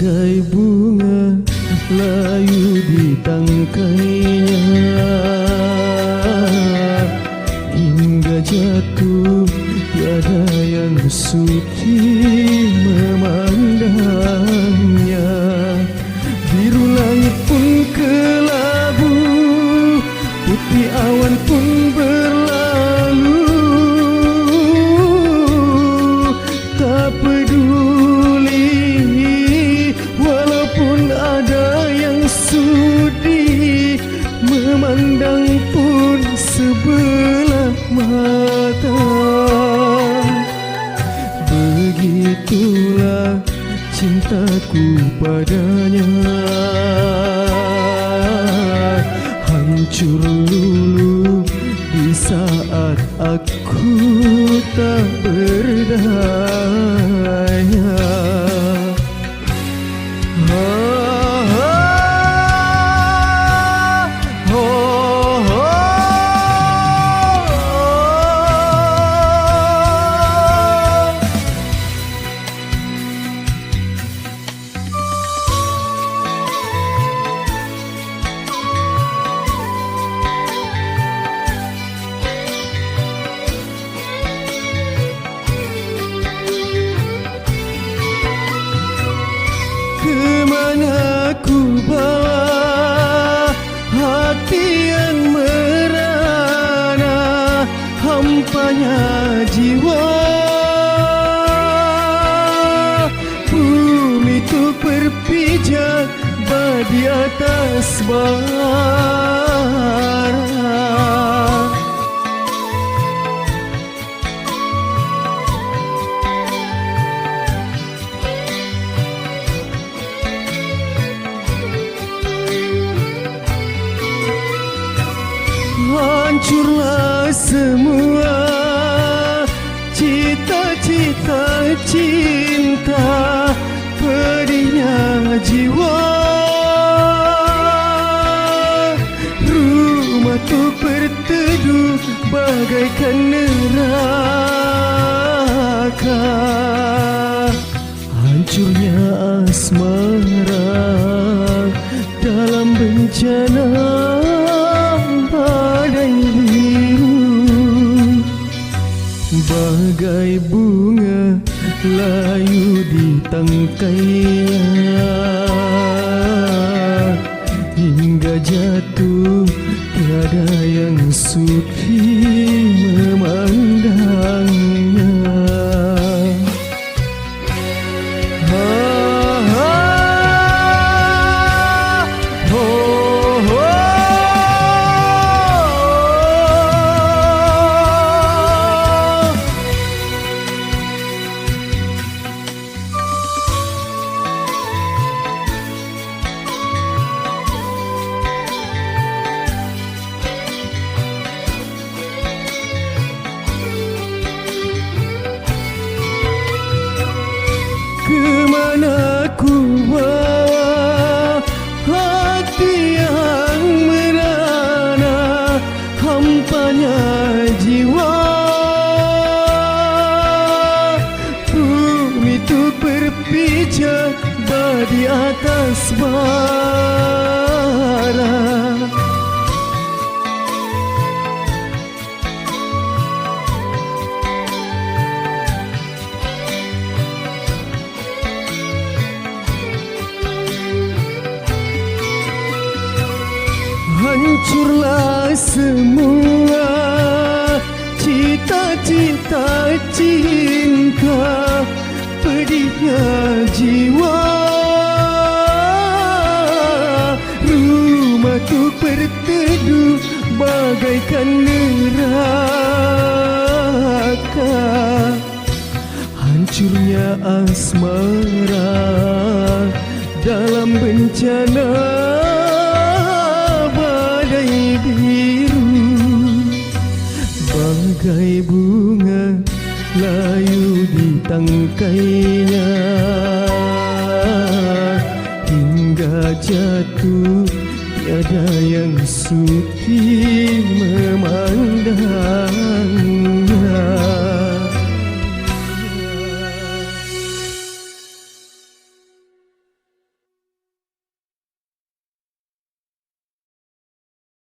bagai bunga layu di tangkainya, hingga jatuh tiada yang sudi memandangnya. Biru langit pun kelabu, putih awan pun berlalu, tak peduli walaupun ada yang sudi memandang pun sebelah mata. Begitulah cintaku padanya, hancur luluh di saat aku tak berdaya. Kemana ku bawa hati yang merana, hampanya jiwa. Bumi tu berpijak di atas bara. Hancurlah semua cita-cita cinta, pedihnya jiwa. Rumah tu berteduh bagaikan neraka, hancurnya asmara dalam bencana badai biru. Bagai bunga layu di tangkainya, hingga jatuh tiada yang sudi memandangnya. Kemana ku bawa hati yang merana, hampanya jiwa. Bumi tu berpijak di atas bara. Hancurlah semua cita-cita cinta, pedihnya jiwa. Rumah tu berteduh bagaikan neraka, hancurnya asmara dalam bencana badai biru. Bagai bunga layu di tangkainya, hingga jatuh tiada yang sudi memandangnya.